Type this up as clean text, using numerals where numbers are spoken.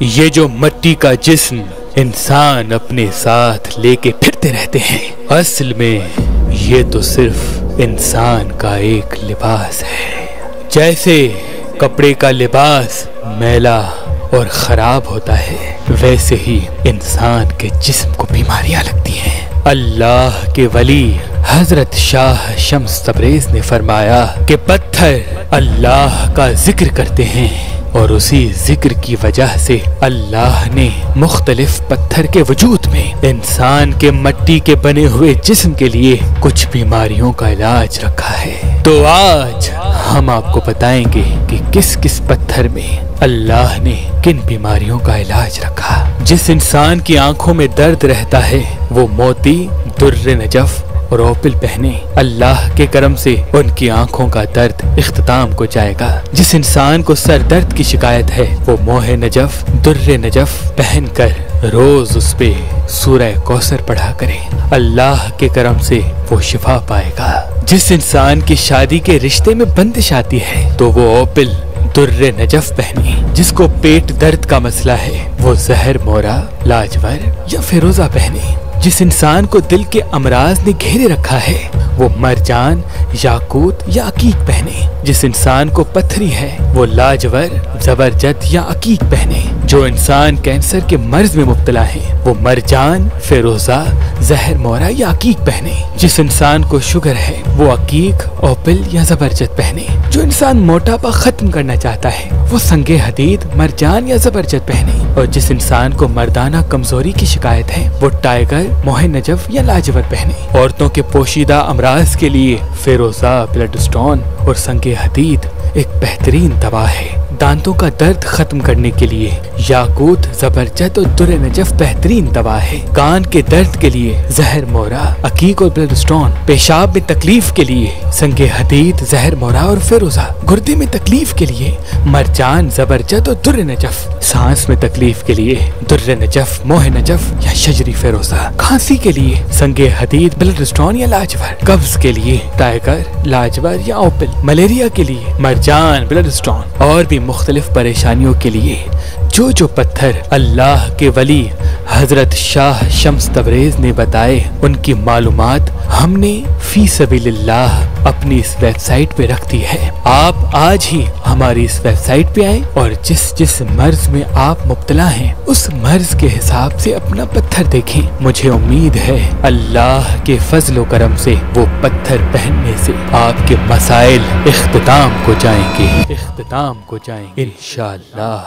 یہ جو مٹی کا جسم انسان اپنے ساتھ لے کے پھرتے رہتے ہیں، اصل میں یہ تو صرف انسان کا ایک لباس ہے۔ جیسے کپڑے کا لباس میلا اور خراب ہوتا ہے، ویسے ہی انسان کے جسم کو بیماریاں لگتی ہیں۔ اللہ کے ولی حضرت شاہ شمس تبریز نے فرمایا کہ پتھر اللہ کا ذکر کرتے ہیں، اور اسی ذکر کی وجہ سے اللہ نے مختلف پتھر کے وجود میں انسان کے مٹی کے بنے ہوئے جسم کے لیے کچھ بیماریوں کا علاج رکھا ہے۔ تو آج ہم آپ کو بتائیں گے کہ کس کس پتھر میں اللہ نے کن بیماریوں کا علاج رکھا۔ جس انسان کی آنکھوں میں درد رہتا ہے وہ موتی، در نجف اور اوپل پہنے، اللہ کے کرم سے ان کی آنکھوں کا درد اختتام کو جائے گا۔ جس انسان کو سر درد کی شکایت ہے وہ موہ نجف، در نجف پہن کر روز اس پہ سورہ کوثر پڑھا کرے، اللہ کے کرم سے وہ شفا پائے گا۔ جس انسان کی شادی کے رشتے میں بندش آتی ہے تو وہ اوپل، در نجف پہنے۔ جس کو پیٹ درد کا مسئلہ ہے وہ زہر مورا، لاجور یا فیروزہ پہنے۔ جس انسان کو دل کے امراض نے گھیرے رکھا ہے وہ مرجان، یاقوت یا عقیق پہنے۔ جس انسان کو پتھری ہے وہ لاجور، زبرجد یا عقیق پہنے۔ جو انسان کینسر کے مرض میں مبتلا ہے وہ مرجان، فیروزہ، زہر مورا یا عقیق پہنے۔ جس انسان کو شوگر ہے وہ عقیق، اوپل یا زبرجد پہنے۔ جو انسان موٹاپا ختم کرنا چاہتا ہے وہ سنگ حدید، مرجان یا زبرجد پہنے۔ اور جس انسان کو مردانہ کمزوری کی شکایت ہے وہ ٹائیگر، موہ نجف یا لاجور پہنے۔ عورتوں کے پوشیدہ امراض کے لیے فیروزہ، بلڈ سٹون اور سنگ حدید ایک بہترین دوا ہے۔ دانتوں کا درد ختم کرنے کے لیے یاقوت، زبرجد اور در نجف بہترین دوا ہے۔ کان کے درد کے لیے زہر مورا، عقیق اور بلڈ سٹون۔ پیشاب میں تکلیف کے لیے سنگ حدید، زہر مورا اور فیروزہ۔ گردے میں تکلیف کے لیے مرجان، زبرجد اور در نجف۔ سانس میں تکلیف کے لیے در نجف، موہ نجف یا شجری فیروزہ۔ کھانسی کے لیے سنگ حدید، بلڈ سٹون یا لاجور۔ قبض کے لیے ٹائیگر، لاجور یا اوپل۔ ملیریا کے لیے مرجان، بلڈ سٹون۔ اور بھی مختلف پریشانیوں کے لیے جو پتھر اللہ کے ولی حضرت شاہ شمس تبریز نے بتائے ان کی معلومات ہم نے فی سبیل اللہ اپنی اس ویب سائٹ پہ رکھ دی ہے۔ آپ آج ہی ہماری اس ویب سائٹ پہ آئیں اور جس مرض میں آپ مبتلا ہیں اس مرض کے حساب سے اپنا پتھر دیکھیں۔ مجھے امید ہے اللہ کے فضل و کرم سے وہ پتھر پہننے سے آپ کے مسائل اختتام کو جائیں گے، انشاءاللہ۔